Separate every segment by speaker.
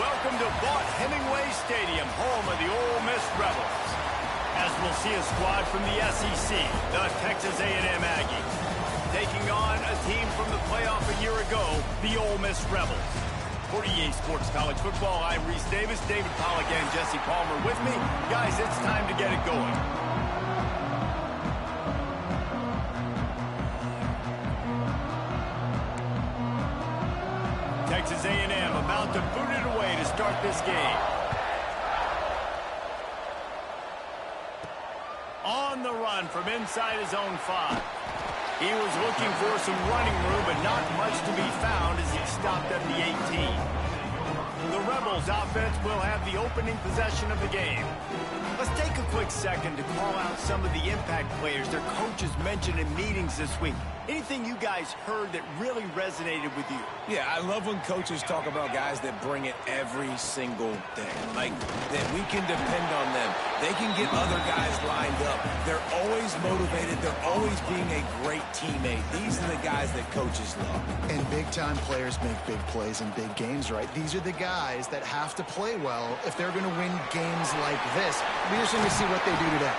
Speaker 1: Welcome to Vaught Hemingway Stadium, home of the Ole Miss Rebels. As we'll see a squad from the SEC, the Texas A&M Aggies, taking on a team from the playoff a year ago, the Ole Miss Rebels. For EA Sports College Football, I'm Reese Davis, David Pollack, and Jesse Palmer with me. Guys, it's time to get it going. Texas A&M about to boot it away to start this game. On the run from inside his own 5. He was looking for some running room, but not much to be found as he stopped at the 18. The Rebels offense will have the opening possession of the game. Let's take a quick second to call out some of the impact players their coaches mentioned in meetings this week. Anything you guys heard that really resonated with you?
Speaker 2: Yeah, I love when coaches talk about guys that bring it every single day. Like, that we can depend on them. They can get other guys lined up. They're always motivated. They're always being a great teammate. These are the guys that coaches love.
Speaker 3: And big-time players make big plays in big games, right? These are the guys that have to play well if they're going to win games like this. We're just going to see what they do today.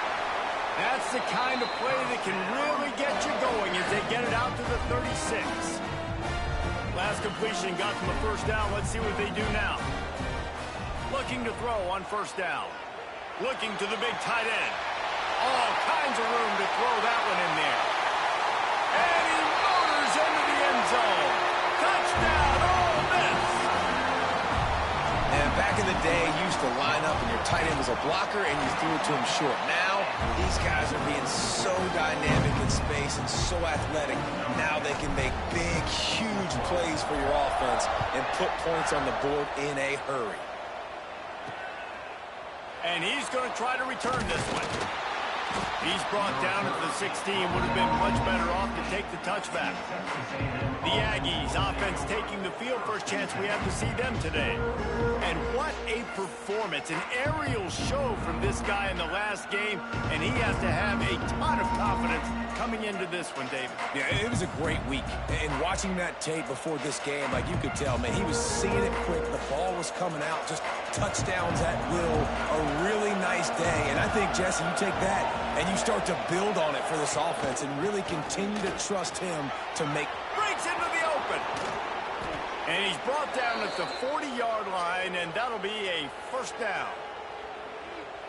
Speaker 1: That's the kind of play that can really get you going as they get it out to the 36. Last completion got them a first down. Let's see what they do now. Looking to throw on first down. Looking to the big tight end. All kinds of room to throw that one in there. And he motors into the end zone. Touchdown, Ole Miss!
Speaker 2: And back in the day, you used to line up and your tight end was a blocker and you threw it to him short. Now, these guys are being so dynamic in space and so athletic. Now they can make big, huge plays for your offense and put points on the board in a hurry.
Speaker 1: And he's going to try to return this one. He's brought down at the 16. Would have been much better off to take the touchback. The Aggies offense taking the field. First chance we have to see them today. And what a performance. An aerial show from this guy in the last game. And he has to have a ton of confidence coming into this one, David.
Speaker 2: Yeah, it was a great week. And watching that tape before this game, like you could tell, man, he was seeing it quick. The ball was coming out. Just touchdowns at will. A really nice day. And I think, Jesse, you take that and you start to build on it for this offense and really continue to trust him to make.
Speaker 1: Breaks into the open. And he's brought down at the 40-yard line, and that'll be a first down.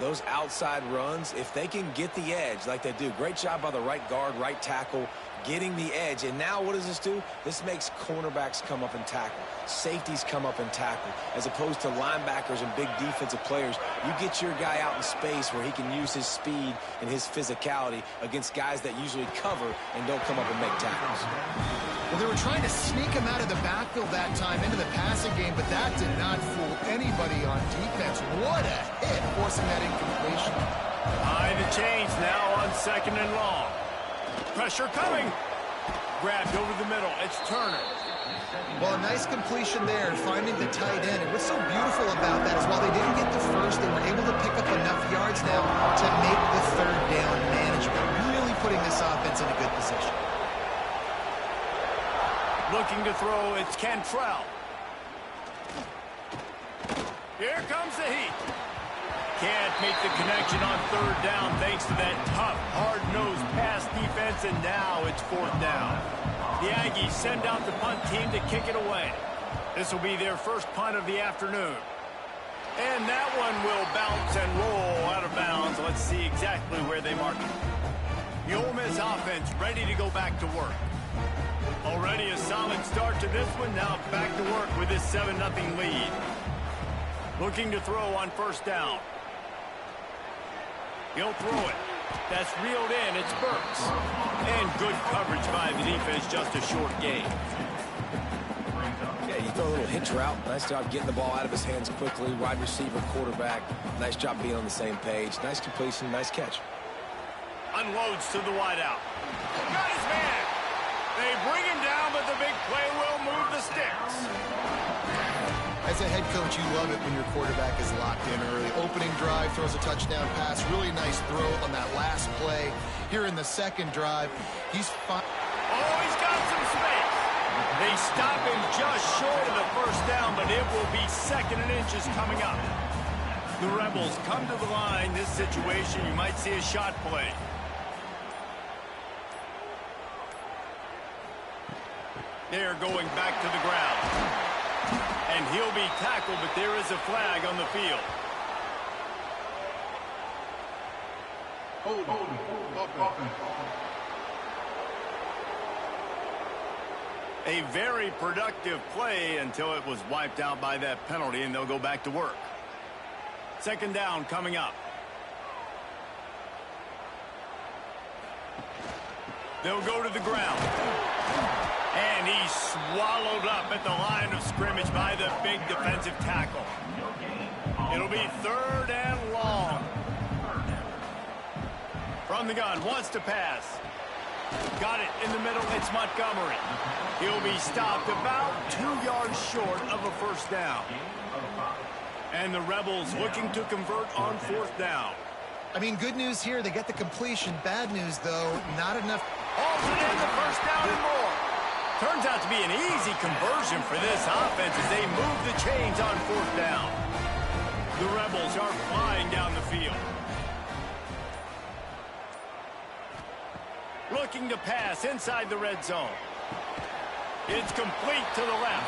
Speaker 2: Those outside runs, if they can get the edge like they do, great job by the right guard, right tackle, getting the edge. And now what does this do? This makes cornerbacks come up and tackle. Safeties come up and tackle. As opposed to linebackers and big defensive players, you get your guy out in space where he can use his speed and his physicality against guys that usually cover and don't come up and make tackles.
Speaker 3: Well, they were trying to sneak him out of the backfield that time into the passing game, but that did not fool anybody on defense. What a hit, forcing that incompletion.
Speaker 1: Behind the chains now on second and long. Pressure coming. Grabbed over the middle. It's Turner.
Speaker 3: Well, a nice completion there, finding the tight end. And what's so beautiful about that is while they didn't get the first, they were able to pick up enough yards now to make the third down manageable. Really putting this offense in a good position.
Speaker 1: Looking to throw, it's Cantrell. Here comes the heat. Can't make the connection on third down thanks to that tough, hard-nosed pass defense, and now it's fourth down. The Aggies send out the punt team to kick it away. This will be their first punt of the afternoon. And that one will bounce and roll out of bounds. Let's see exactly where they mark it. The Ole Miss offense ready to go back to work. Already a solid start to this one. Now back to work with this 7-0 lead. Looking to throw on first down. He'll throw it. That's reeled in. It's Burks. And good coverage by the defense. Just a short gain.
Speaker 2: Yeah, you throw a little hitch route. Nice job getting the ball out of his hands quickly. Wide receiver, quarterback. Nice job being on the same page. Nice completion. Nice catch.
Speaker 1: Unloads to the wideout. Got his man. They bring him down, but the big play will move the sticks.
Speaker 3: As a head coach, you love it when your quarterback is locked in early. Opening drive, throws a touchdown pass. Really nice throw on that last play. Here in the second drive, he's fine.
Speaker 1: Oh, he's got some space. They stop him just short of the first down, but it will be 2nd and inches coming up. The Rebels come to the line. This situation, you might see a shot play. They're going back to the ground. And he'll be tackled, but there is a flag on the field. A very productive play until it was wiped out by that penalty, and they'll go back to work. 2nd down coming up. They'll go to the ground. And he's swallowed up at the line of scrimmage by the big defensive tackle. It'll be 3rd and long. From the gun, wants to pass. Got it in the middle, it's Montgomery. He'll be stopped about 2 yards short of a 1st down. And the Rebels looking to convert on 4th down.
Speaker 3: I mean, good news here, they get the completion. Bad news, though, not enough.
Speaker 1: Hauls it in the 1st down and more. Turns out to be an easy conversion for this offense as they move the chains on 4th down. The Rebels are flying down the field. Looking to pass inside the red zone. It's complete to the left.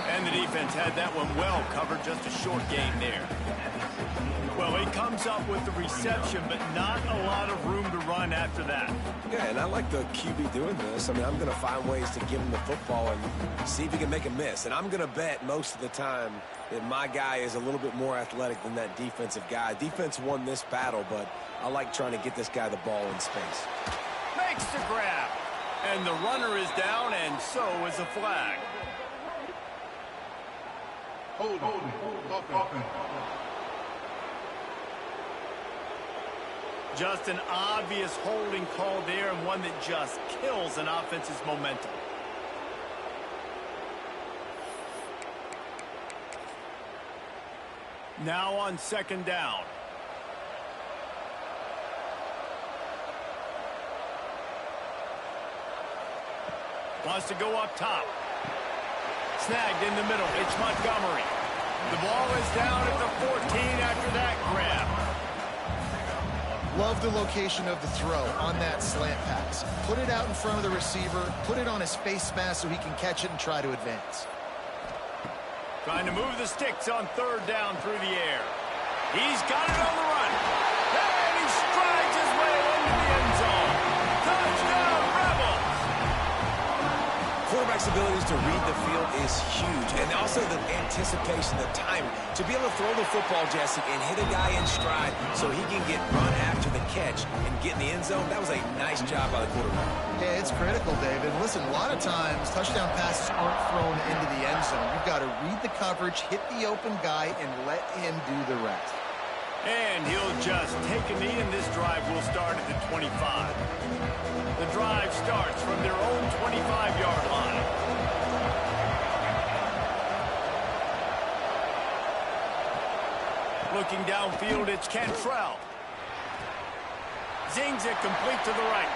Speaker 1: And the defense had that one well covered, just a short gain there. Well, he comes up with the reception, but not a lot of room to run after that.
Speaker 2: Yeah, and I like the QB doing this. I mean, I'm going to find ways to give him the football and see if he can make a miss. And I'm going to bet most of the time that my guy is a little bit more athletic than that defensive guy. Defense won this battle, but I like trying to get this guy the ball in space.
Speaker 1: Makes the grab. And the runner is down, and so is a flag.
Speaker 4: Hold on.
Speaker 1: Just an obvious holding call there, and one that just kills an offense's momentum. Now on 2nd down. Wants to go up top. Snagged in the middle. It's Montgomery. The ball is down at the 14 after that grab.
Speaker 3: Love the location of the throw on that slant pass. Put it out in front of the receiver, put it on his face mask so he can catch it and try to advance.
Speaker 1: Trying to move the sticks on 3rd down through the air. He's got it on the run. And he strides his way into the end zone. Touchdown, Rebels!
Speaker 2: Quarterback's abilities to read the field is huge, and also the anticipation, the timing. To be able to throw the football, Jesse, and hit a guy in stride so he can get run after the catch and get in the end zone, that was a nice job by the quarterback.
Speaker 3: Yeah, it's critical, David. Listen, a lot of times touchdown passes aren't thrown into the end zone. You've got to read the coverage, hit the open guy, and let him do the rest.
Speaker 1: And he'll just take a knee, and this drive will start at the 25. The drive starts from their own 25-yard line. Looking downfield, it's Cantrell. Zings it complete to the right.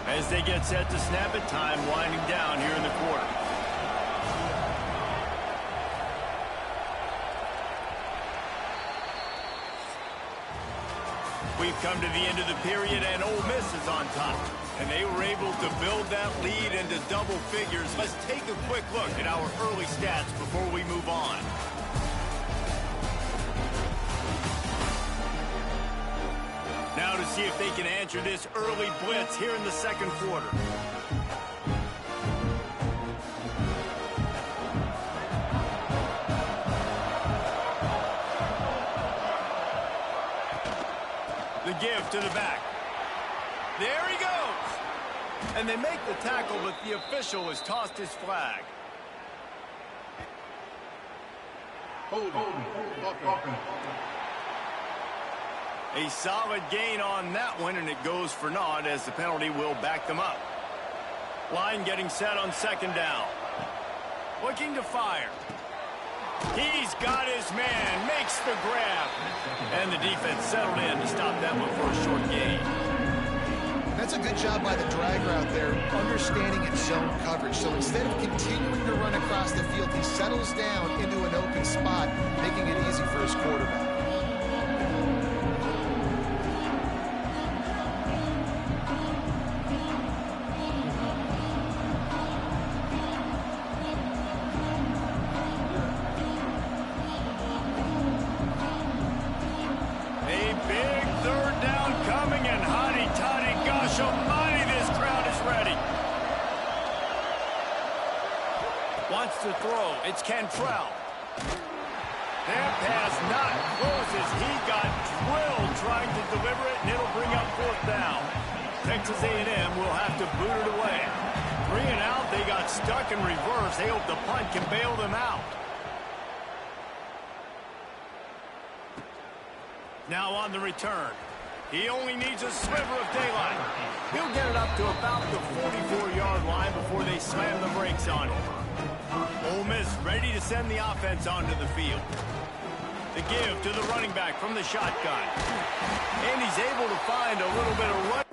Speaker 1: As they get set to snap it, time winding down here in the quarter. We've come to the end of the period, and Ole Miss is on top. And they were able to build that lead into double figures. Let's take a quick look at our early stats before we move on. Now to see if they can answer this early blitz here in the 2nd quarter. The give to the back. There he goes. And they make the tackle, but the official has tossed his flag. A solid gain on that one, and it goes for naught as the penalty will back them up. Line getting set on 2nd down. Looking to fire. He's got his man, makes the grab. And the defense settled in to stop that one for a short gain.
Speaker 3: That's a good job by the drag route there, understanding its zone coverage. So instead of continuing to run across the field, he settles down into an open spot, making it easy for his quarterback.
Speaker 1: Wants to throw. It's Cantrell. That pass not close as he got drilled trying to deliver it, and it'll bring up fourth down. Texas A&M will have to boot it away. 3 and out. They got stuck in reverse. They hope the punt can bail them out. Now on the return. He only needs a sliver of daylight. He'll get it up to about the 44-yard line before they slam the brakes on him. Ole Miss ready to send the offense onto the field. The give to the running back from the shotgun. And he's able to find a little bit of run.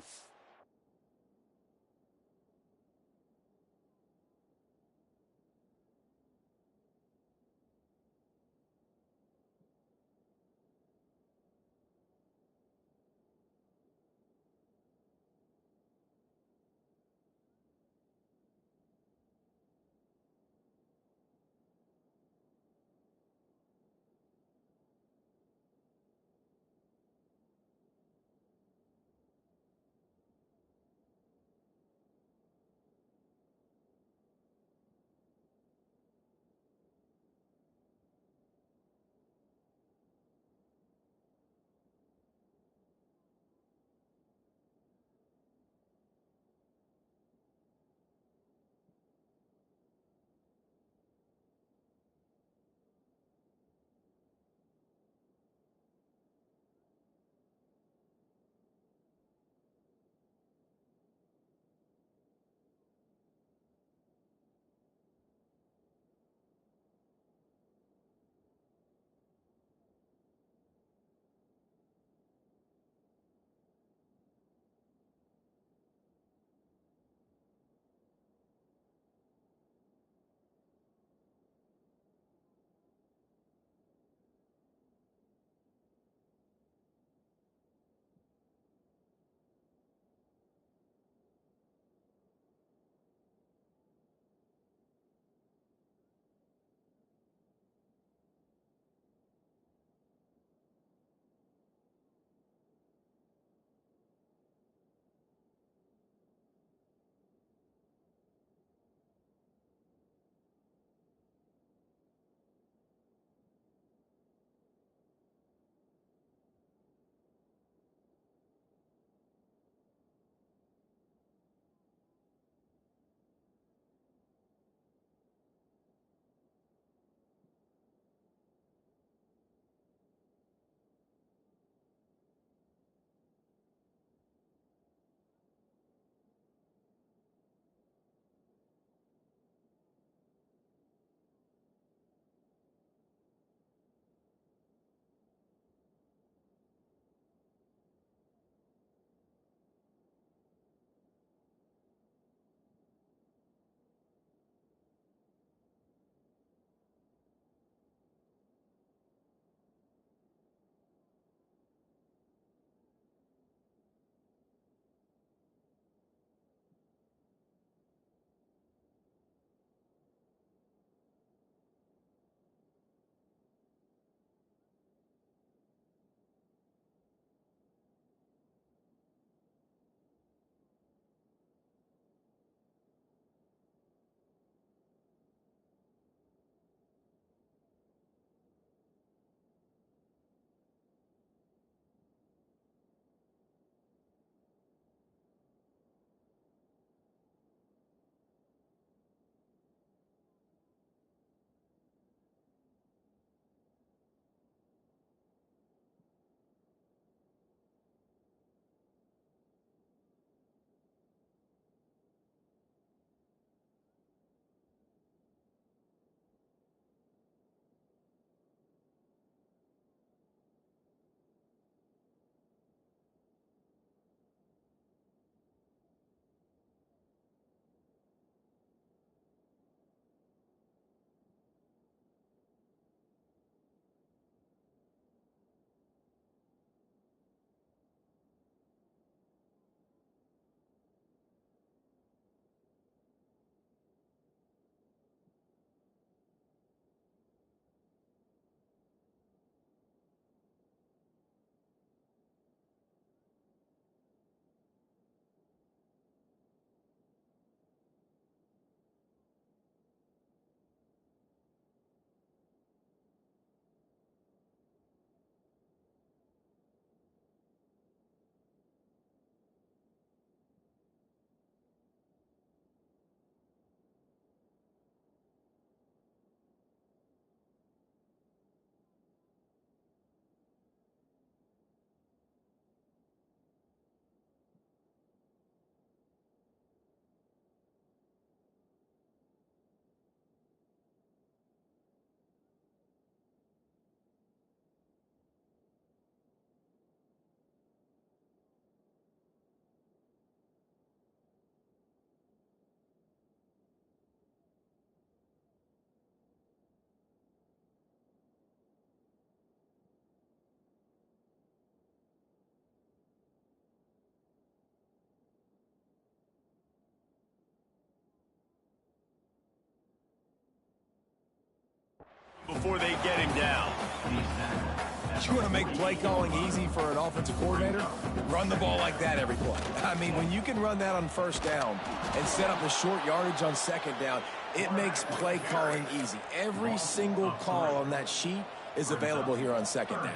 Speaker 2: You want to make play calling easy for an offensive coordinator? Run the ball like that every play. I mean, when you can run that on first down and set up a short yardage on second down, it makes play calling easy. Every single call on that sheet is available here on second down.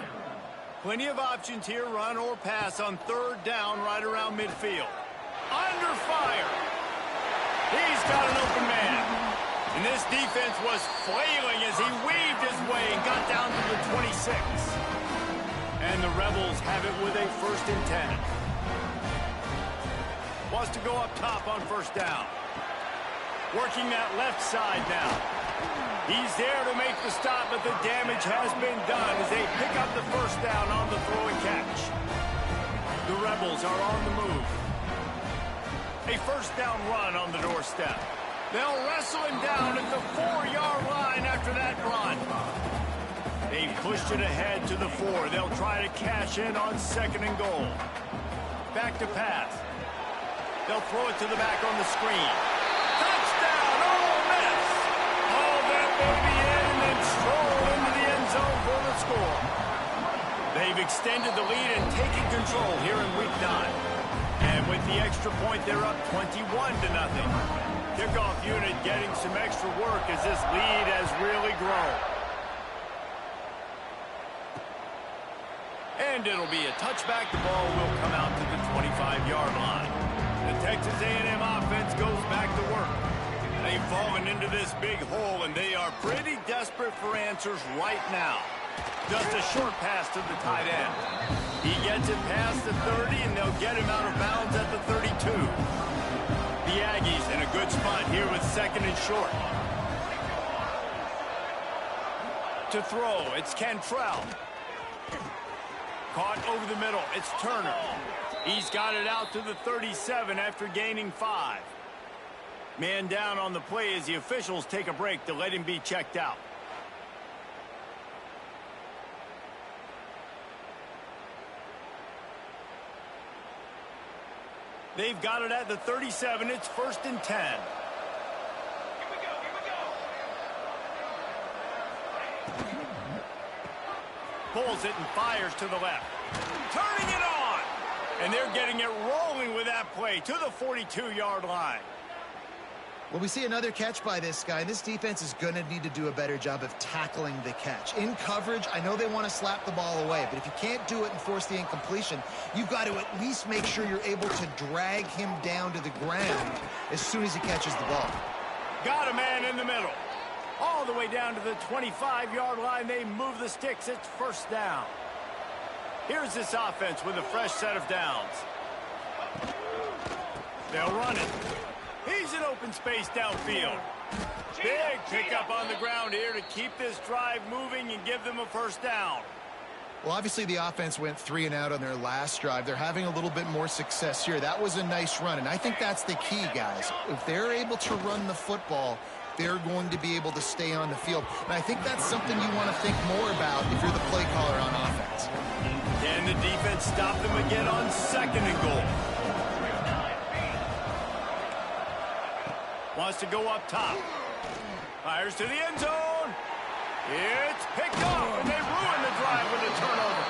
Speaker 1: Plenty of options here, run or pass on third down right around midfield. Under fire. He's got an open man. And this defense was flailing as he weaved his way and got down to the 26. And the Rebels have it with a 1st and 10. Wants to go up top on first down. Working that left side now. He's there to make the stop, but the damage has been done as they pick up the first down on the throw and catch. The Rebels are on the move. A first down run on the doorstep. They'll wrestle him down at the 4-yard line after that run. They pushed it ahead to the 4. They'll try to cash in on 2nd and goal. Back to pass. They'll throw it to the back on the screen. Touchdown, Ole Miss! Haul that baby in and then stroll into the end zone for the score. They've extended the lead and taken control here in week 9. And with the extra point, they're up 21-0. Kickoff unit getting some extra work as this lead has really grown. And it'll be a touchback. The ball will come out to the 25-yard line. The Texas A&M offense goes back to work. They've fallen into this big hole, and they are pretty desperate for answers right now. Just a short pass to the tight end. He gets it past the 30, and they'll get him out of bounds at the 32. The Aggies in a good spot here with 2nd and short. To throw, it's Cantrell. Caught over the middle, it's Turner. He's got it out to the 37 after gaining 5. Man down on the play as the officials take a break to let him be checked out. They've got it at the 37. It's 1st and 10.
Speaker 4: Here we go.
Speaker 1: Pulls it and fires to the left. Turning it on. And they're getting it rolling with that play to the 42-yard line.
Speaker 3: Well, we see another catch by this guy. This defense is going to need to do a better job of tackling the catch. In coverage, I know they want to slap the ball away, but if you can't do it and force the incompletion, you've got to at least make sure you're able to drag him down to the ground as soon as he catches the ball.
Speaker 1: Got a man in the middle. All the way down to the 25-yard line. They move the sticks. It's 1st down. Here's this offense with a fresh set of downs. They'll run it. He's in open space downfield. Big pickup on the ground here to keep this drive moving and give them a 1st down.
Speaker 3: Well, obviously the offense went 3 and out on their last drive. They're having a little bit more success here. That was a nice run, and I think that's the key, guys. If they're able to run the football, they're going to be able to stay on the field. And I think that's something you want to think more about if you're the play caller on offense.
Speaker 1: Can the defense stop them again on 2nd and goal? Wants to go up top. Fires to the end zone. It's picked off, and they ruin the drive with a turnover.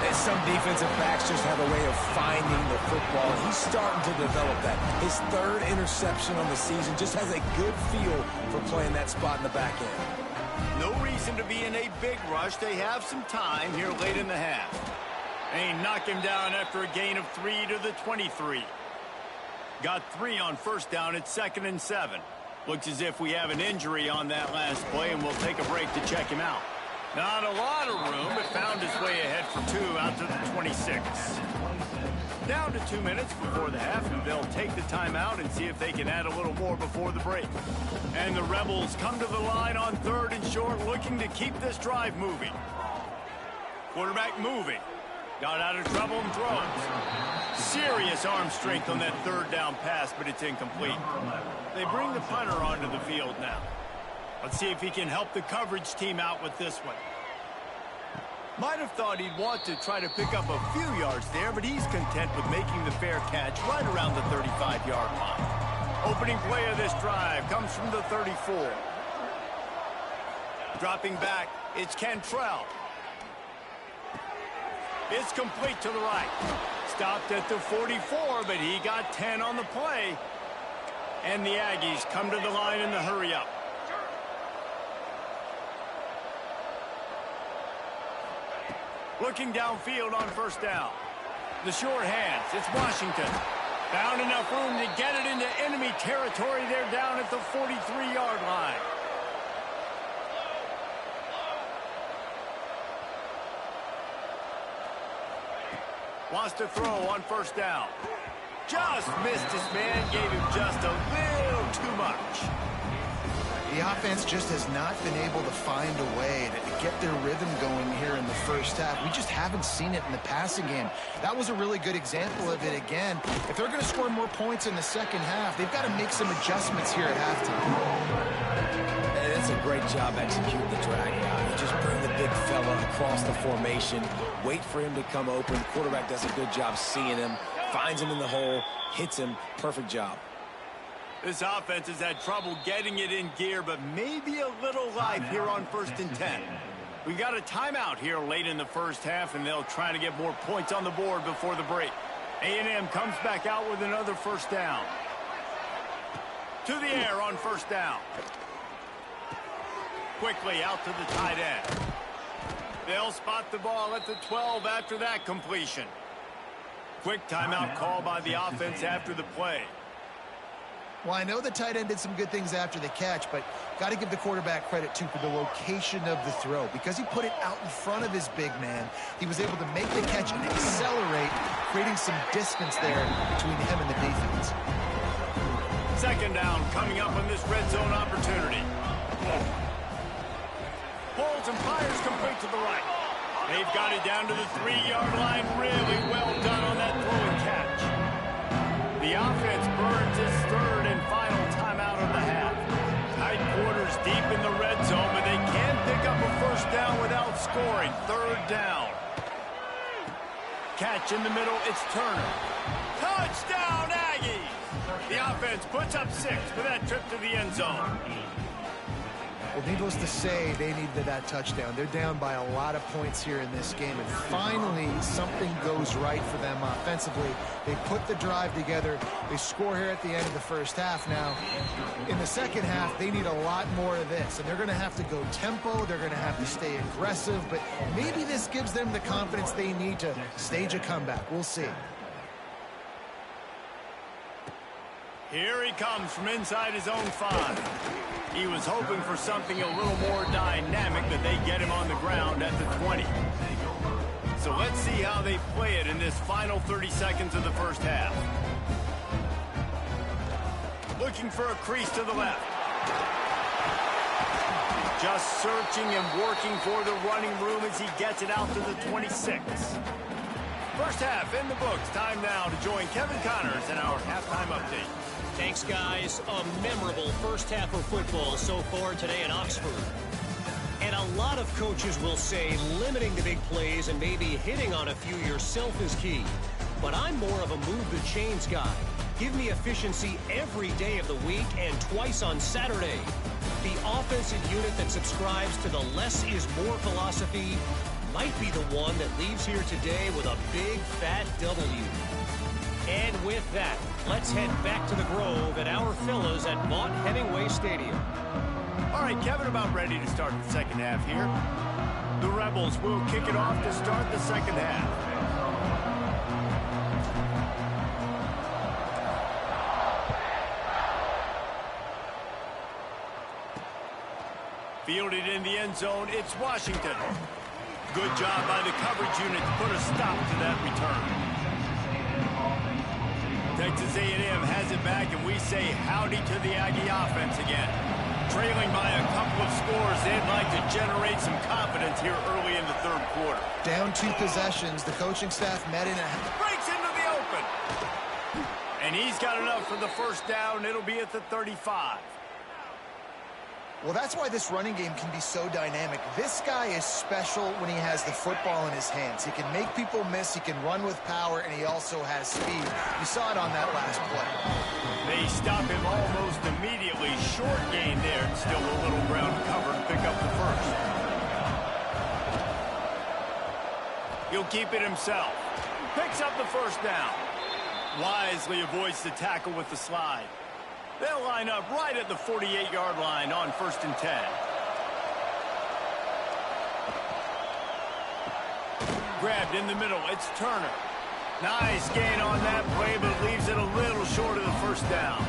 Speaker 2: And some defensive backs just have a way of finding the football. He's starting to develop that. His 3rd interception on the season just has a good feel for playing that spot in the back end.
Speaker 1: No reason to be in a big rush. They have some time here late in the half. They knock him down after a gain of 3 to the 23. Got 3 on 1st down at 2nd and 7. Looks as if we have an injury on that last play, and we'll take a break to check him out. Not a lot of room, but found his way ahead for 2 out to the 26. Down to 2 minutes before the half, and they'll take the timeout and see if they can add a little more before the break. And the Rebels come to the line on 3rd and short, looking to keep this drive moving. Quarterback moving. Got out of trouble and throws. Serious arm strength on that 3rd down pass, but it's incomplete. They bring the punter onto the field now. Let's see if he can help the coverage team out with this one. Might have thought he'd want to try to pick up a few yards there, but he's content with making the fair catch right around the 35-yard line. Opening play of this drive comes from the 34. Dropping back, it's Cantrell. It's complete to the right. Stopped at the 44, but he got 10 on the play. And the Aggies come to the line in the hurry-up. Looking downfield on first down. The short hands. It's Washington. Found enough room to get it into enemy territory. They're down at the 43-yard line. Wants to throw on first down. Just missed his man. Gave him just a little too much.
Speaker 3: The offense just has not been able to find a way to get their rhythm going here in the first half. We just haven't seen it in the passing game. That was a really good example of it again. If they're going to score more points in the second half, they've got to make some adjustments here at halftime.
Speaker 2: And it's a great job executing the drag out. You just bring the big fella across the formation, wait for him to come open. Quarterback does a good job seeing him, finds him in the hole, hits him. Perfect job.
Speaker 1: This offense has had trouble getting it in gear, but maybe a little life here on 1st and 10. We got a timeout here late in the first half, and they'll try to get more points on the board before the break. A&M comes back out with another first down. To the air on first down. Quickly out to the tight end. They'll spot the ball at the 12 after that completion. Quick timeout call by the offense after the play.
Speaker 3: Well, I know the tight end did some good things after the catch, but got to give the quarterback credit, too, for the location of the throw. Because he put it out in front of his big man, he was able to make the catch and accelerate, creating some distance there between him and the defense.
Speaker 1: Second down coming up on this red zone opportunity. Pulls and fires complete to the right. They've got it down to the 3-yard line. Really well done on that throw and catch. The offense burns its third and final timeout of the half. Tight quarters deep in the red zone, but they can't pick up a first down without scoring. Third down. Catch in the middle, it's Turner. Touchdown, Aggies! The offense puts up 6 for that trip to the end zone.
Speaker 3: Well, needless to say, they needed that touchdown. They're down by a lot of points here in this game, and finally something goes right for them offensively. They put the drive together. They score here at the end of the first half. Now, in the second half, they need a lot more of this, and they're going to have to go tempo. They're going to have to stay aggressive, but maybe this gives them the confidence they need to stage a comeback. We'll see.
Speaker 1: Here he comes from inside his own 5. He was hoping for something a little more dynamic, but they get him on the ground at the 20. So let's see how they play it in this final 30 seconds of the first half. Looking for a crease to the left. Just searching and working for the running room as he gets it out to the 26. First half in the books. Time now to join Kevin Connors in our halftime update.
Speaker 5: Thanks, guys. A memorable first half of football so far today in Oxford. And a lot of coaches will say limiting the big plays and maybe hitting on a few yourself is key. But I'm more of a move the chains guy. Give me efficiency every day of the week and twice on Saturday. The offensive unit that subscribes to the less is more philosophy might be the one that leaves here today with a big fat W. And with that, let's head back to the Grove at our fellas at Vaught Hemingway Stadium.
Speaker 1: All right, Kevin, about ready to start the second half here. The Rebels will kick it off to start the second half. Fielded in the end zone, it's Washington. Good job by the coverage unit to put a stop to that return. Texas A&M has it back, and we say howdy to the Aggie offense again. Trailing by a couple of scores, they'd like to generate some confidence here early in the third quarter.
Speaker 3: Down 2 possessions, the coaching staff met in a...
Speaker 1: Breaks into the open. And he's got enough for the first down. It'll be at the 35.
Speaker 3: Well, that's why this running game can be so dynamic. This guy is special when he has the football in his hands. He can make people miss, he can run with power, and he also has speed. You saw it on that last play.
Speaker 1: They stop him almost immediately. Short gain there, and still a little ground cover to pick up the first. He'll keep it himself. Picks up the first down. Wisely avoids the tackle with the slide. They'll line up right at the 48-yard line on 1st and 10. Grabbed in the middle. It's Turner. Nice gain on that play, but leaves it a little short of the first down.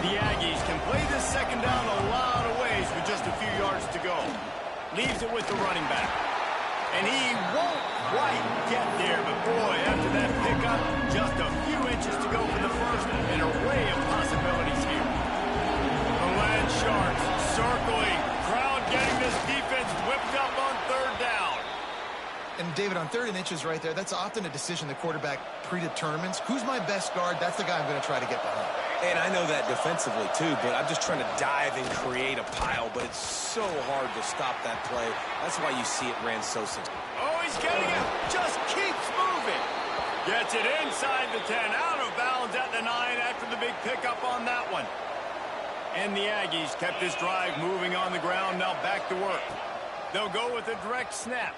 Speaker 1: The Aggies can play this second down a lot of ways with just a few yards to go. Leaves it with the running back. And he won't quite get there, but boy, after that pickup, just a few inches to go for the first. An array of possibilities here. The Land Sharks circling. Crowd getting this defense whipped up on 3rd down.
Speaker 3: And David, on 3rd and inches right there, that's often a decision the quarterback predetermines. Who's my best guard? That's the guy I'm going to try to get behind.
Speaker 2: And I know that defensively, too, but I'm just trying to dive and create a pile, but it's so hard to stop that play. That's why you see it ran so successful.
Speaker 1: Oh, he's getting it. Just keeps moving. Gets it inside the 10, out of bounds at the 9 after the big pickup on that one. And the Aggies kept this drive moving on the ground, now back to work. They'll go with a direct snap.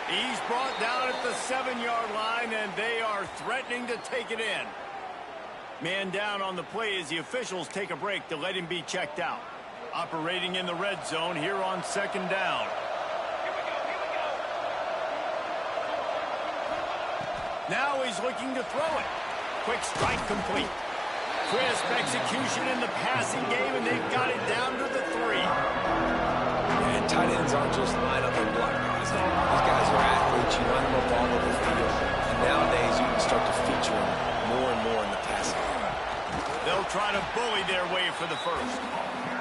Speaker 1: He's brought down at the 7-yard line, and they are threatening to take it in. Man down on the play as the officials take a break to let him be checked out. Operating in the red zone here on 2nd down. Now he's looking to throw it. Quick strike complete. Crisp execution in the passing game, and they've got it down to the 3.
Speaker 2: And tight ends aren't just line up and block guys. These guys are athletes. You line them up all over the field. And nowadays, you can start to feature them more and more in the passing game.
Speaker 1: They'll try to bully their way for the first.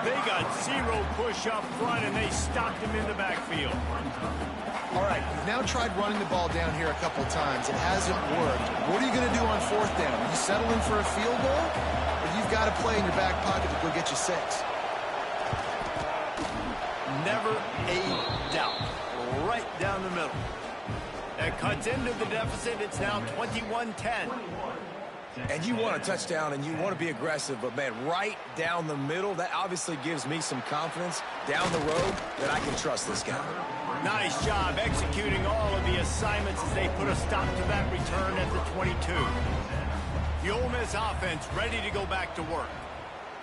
Speaker 1: They got 0 push up front, and they stopped him in the backfield.
Speaker 3: All right, you've now tried running the ball down here a couple times. It hasn't worked. What are you going to do on 4th down? Are you settling for a field goal? Or you've got to play in your back pocket to go get you 6?
Speaker 1: Never a doubt. Right down the middle. That cuts into the deficit. It's now 21-10.
Speaker 2: And you want a touchdown and you want to be aggressive, but, man, right down the middle, that obviously gives me some confidence down the road that I can trust this guy.
Speaker 1: Nice job executing all of the assignments as they put a stop to that return at the 22. The Ole Miss offense ready to go back to work.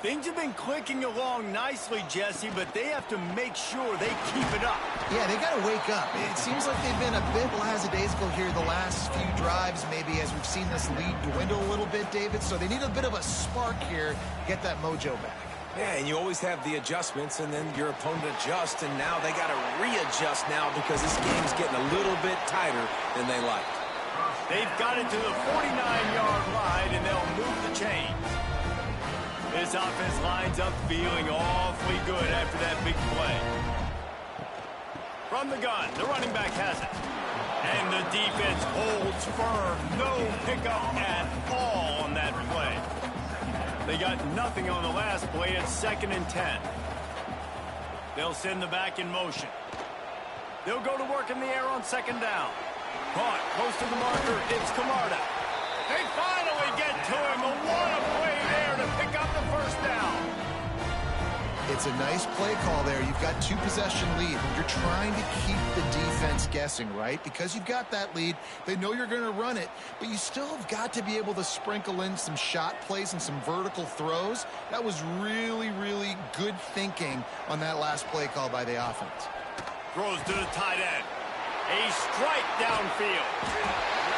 Speaker 1: Things have been clicking along nicely, Jesse, but they have to make sure they keep it up.
Speaker 3: Yeah, they got to wake up. It seems like they've been a bit lackadaisical here the last few drives, maybe as we've seen this lead dwindle a little bit, David. So they need a bit of a spark here, get that mojo back.
Speaker 2: Yeah, and you always have the adjustments, and then your opponent adjusts, and now they got to readjust now because this game's getting a little bit tighter than they like.
Speaker 1: They've got it to the 49-yard line, and they'll move the chains. This offense lines up feeling awfully good after that big play. From the gun, the running back has it. And the defense holds firm. No pickup at all on that play. They got nothing on the last play. It's 2nd and 10. They'll send the back in motion. They'll go to work in the air on 2nd down. Caught close to the marker. It's Camarda. They finally get to him. What a play there to pick up the first down.
Speaker 3: It's a nice play call there. You've got 2-possession lead. You're trying to keep the defense guessing, right? Because you've got that lead. They know you're going to run it, but you still have got to be able to sprinkle in some shot plays and some vertical throws. That was really, really good thinking on that last play call by the offense.
Speaker 1: Throws to the tight end. A strike downfield.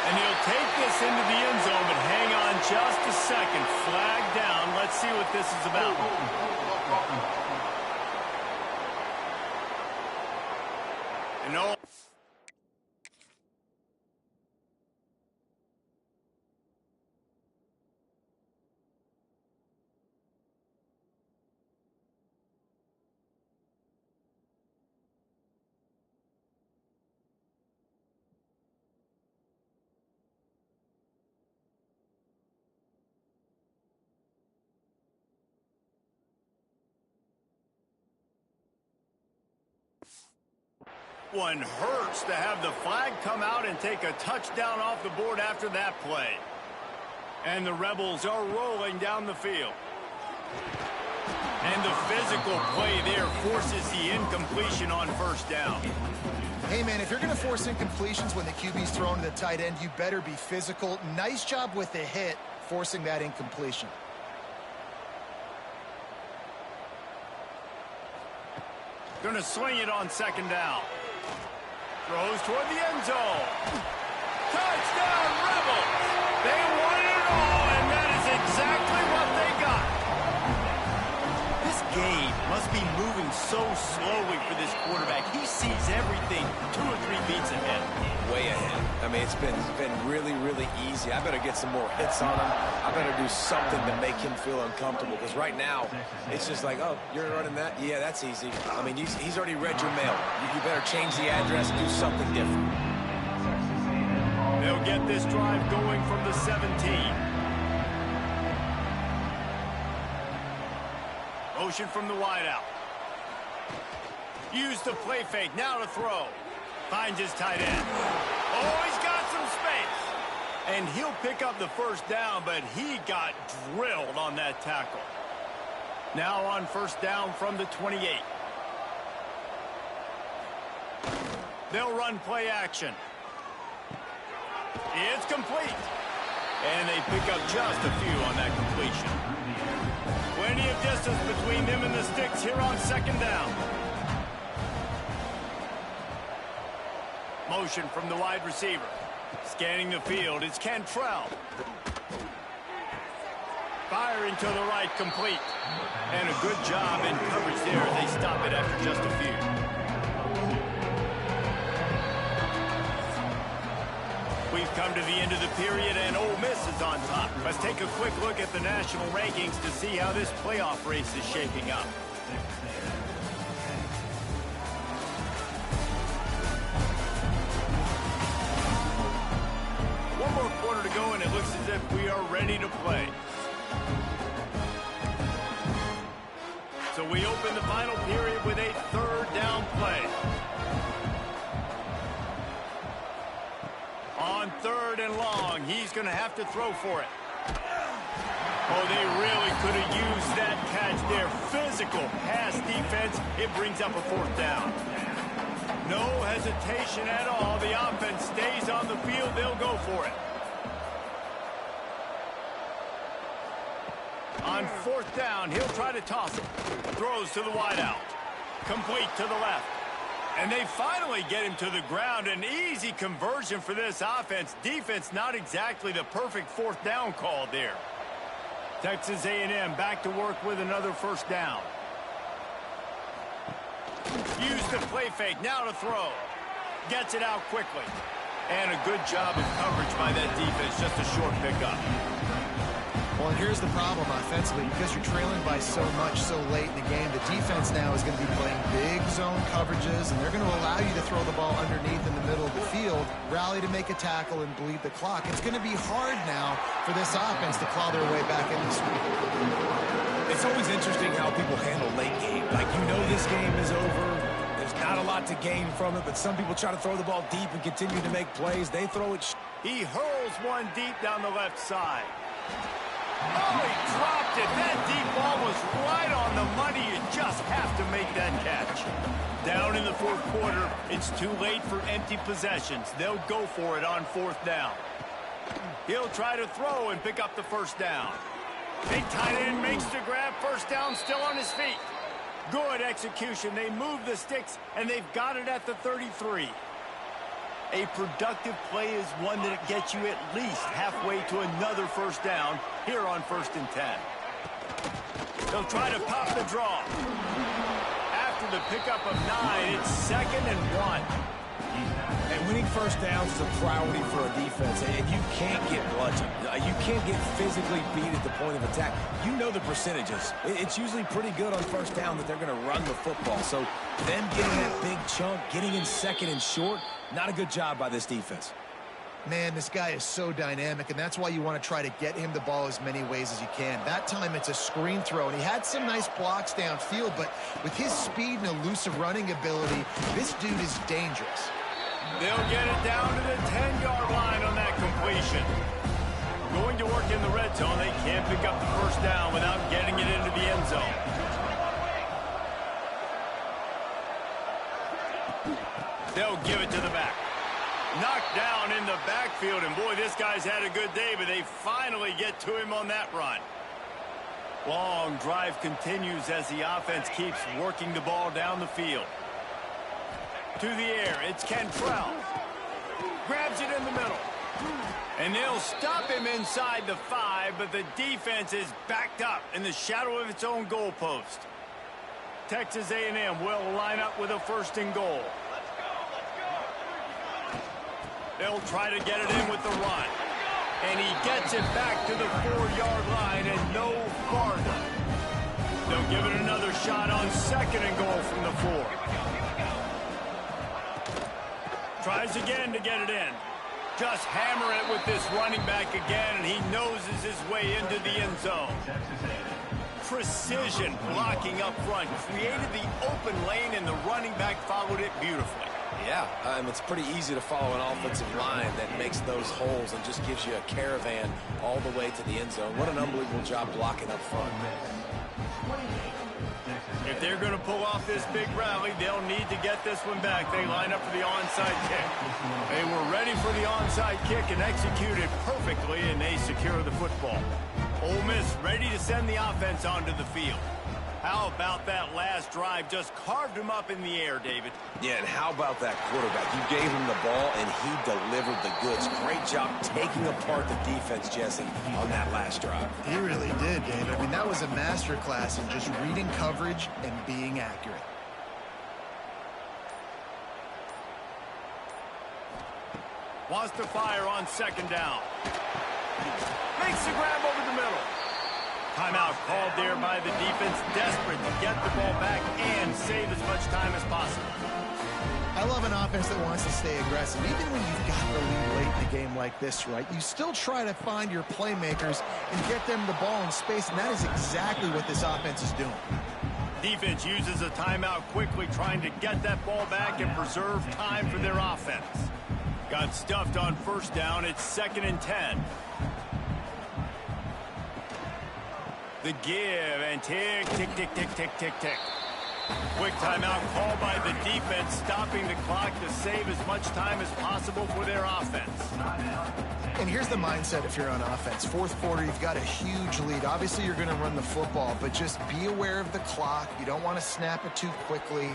Speaker 1: And he'll take this into the end zone, but hang on just a second. Flag down. Let's see what this is about. And no. One hurts to have the flag come out and take a touchdown off the board after that play. And the Rebels are rolling down the field. And the physical play there forces the incompletion on 1st down.
Speaker 3: Hey, man, if you're going to force incompletions when the QB's thrown to the tight end, you better be physical. Nice job with the hit, forcing that incompletion.
Speaker 1: Going to swing it on second down. Throws toward the end zone. Touchdown, Rebels! They won it all, and that is exactly what they got. This game must be moving so slowly for this quarterback. He sees everything 2 or 3 beats ahead.
Speaker 2: Way ahead. I mean, it's been really, really easy. I better get some more hits on him. I better do something to make him feel uncomfortable, because right now, it's just like, oh, you're running that? Yeah, that's easy. I mean, he's already read your mail. You better change the address and do something different.
Speaker 1: They'll get this drive going from the 17. Motion from the wideout. Use the play fake. Now to throw. Finds his tight end. Oh, he's got some space. And he'll pick up the first down, but he got drilled on that tackle. Now on first down from the 28. They'll run play action. It's complete. And they pick up just a few on that completion. Plenty of distance between them and the sticks here on second down. Motion from the wide receiver. Scanning the field, it's Cantrell. Firing to the right, complete. And a good job in coverage there. They stop it after just a few. We've come to the end of the period, and Ole Miss is on top. Let's take a quick look at the national rankings to see how this playoff race is shaping up. One more quarter to go, and it looks as if we are ready to play. So we open the final period with a third down play. On third and long, he's going to have to throw for it. Oh, they really could have used that catch there. Physical pass defense. It brings up a fourth down. No hesitation at all. The offense stays on the field. They'll go for it. On fourth down, he'll try to toss it. Throws to the wideout. Complete to the left. And they finally get him to the ground. An easy conversion for this offense. Defense, not exactly the perfect fourth down call there. Texas A&M back to work with another first down. Use the play fake. Now to throw. Gets it out quickly. And a good job of coverage by that defense. Just a short pickup.
Speaker 3: Well, and here's the problem offensively. Because you're trailing by so much so late in the game, the defense now is going to be playing big zone coverages, and they're going to allow you to throw the ball underneath in the middle of the field, rally to make a tackle, and bleed the clock. It's going to be hard now for this offense to claw their way back in this week.
Speaker 2: It's always interesting how people handle late game. Like, you know this game is over. There's not a lot to gain from it, but some people try to throw the ball deep and continue to make plays. They throw it.
Speaker 1: He hurls one deep down the left side. Oh, he dropped it. That deep ball was right on the money. You just have to make that catch. Down in the fourth quarter, it's too late for empty possessions. They'll go for it on fourth down. He'll try to throw and pick up the first down. Big tight end makes the grab. First down, still on his feet. Good execution. They move the sticks, and they've got it at the 33. A productive play is one that gets you at least halfway to another first down here on 1st and 10. They'll try to pop the draw. After the pickup of 9, it's 2nd and 1.
Speaker 2: And winning first downs is a priority for a defense, and you can't get bludgeoned. You can't get physically beat at the point of attack. You know the percentages. It's usually pretty good on first down that they're going to run the football. So them getting that big chunk, getting in 2nd and short, not a good job by this defense.
Speaker 3: Man, this guy is so dynamic, and that's why you want to try to get him the ball as many ways as you can. That time, it's a screen throw, and he had some nice blocks downfield, but with his speed and elusive running ability, this dude is dangerous.
Speaker 1: They'll get it down to the 10-yard line on that completion. Going to work in the red zone. They can't pick up the first down without getting it into the end zone. They'll give it to the back. Knocked down in the backfield, and boy, this guy's had a good day, but they finally get to him on that run. Long drive continues as the offense keeps working the ball down the field. To the air, it's Cantrell. Grabs it in the middle. And they'll stop him inside the 5, but the defense is backed up in the shadow of its own goalpost. Texas A&M will line up with a 1st and goal. They'll try to get it in with the run. And he gets it back to the 4-yard line and no farther. They'll give it another shot on 2nd and goal from the 4. Tries again to get it in. Just hammer it with this running back again, and he noses his way into the end zone. Precision blocking up front. Created the open lane, and the running back followed it beautifully.
Speaker 2: Yeah, it's pretty easy to follow an offensive line that makes those holes and just gives you a caravan all the way to the end zone. What an unbelievable job blocking up front.
Speaker 1: If they're going to pull off this big rally, they'll need to get this one back. They line up for the onside kick. They were ready for the onside kick and executed perfectly, and they secure the football. Ole Miss ready to send the offense onto the field. How about that last drive? Just carved him up in the air, David.
Speaker 2: Yeah, and how about that quarterback? You gave him the ball, and he delivered the goods. Great job taking apart the defense, Jesse, on that last drive.
Speaker 3: He really did, David. I mean, that was a masterclass in just reading coverage and being accurate.
Speaker 1: Wants to fire on 2nd down. Makes the grab over the middle. Timeout called there by the defense, desperate to get the ball back and save as much time as possible.
Speaker 3: I love an offense that wants to stay aggressive. Even when you've got the lead late in the game like this, right, you still try to find your playmakers and get them the ball in space, and that is exactly what this offense is doing.
Speaker 1: Defense uses a timeout quickly, trying to get that ball back and preserve time for their offense. Got stuffed on 1st down. It's 2nd and 10. The give, and tick, tick, tick, tick, tick, tick, tick. Quick timeout called by the defense, stopping the clock to save as much time as possible for their offense.
Speaker 3: And here's the mindset if you're on offense. 4th quarter, you've got a huge lead. Obviously, you're going to run the football, but just be aware of the clock. You don't want to snap it too quickly.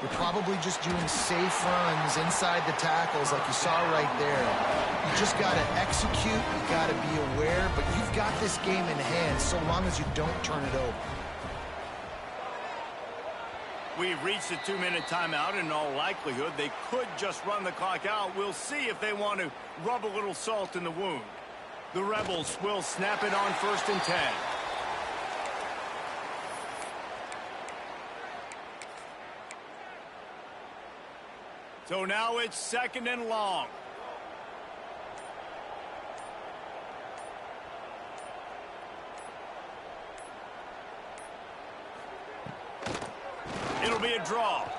Speaker 3: You're probably just doing safe runs inside the tackles like you saw right there. You just got to execute. You got to be aware, but you've got this game in hand so long as you don't turn it over.
Speaker 1: We've reached a 2-minute timeout. In all likelihood, they could just run the clock out. We'll see if they want to rub a little salt in the wound. The Rebels will snap it on 1st and 10. So now it's 2nd and long. It'll be a draw.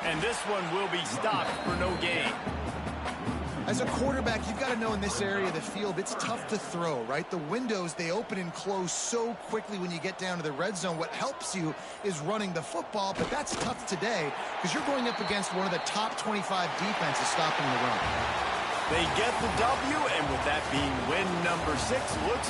Speaker 1: And this one will be stopped for no gain.
Speaker 3: As a quarterback, you've got to know in this area of the field, it's tough to throw, right? The windows, they open and close so quickly when you get down to the red zone. What helps you is running the football, but that's tough today because you're going up against one of the top 25 defenses stopping the run.
Speaker 1: They get the W, and with that being win number 6, looks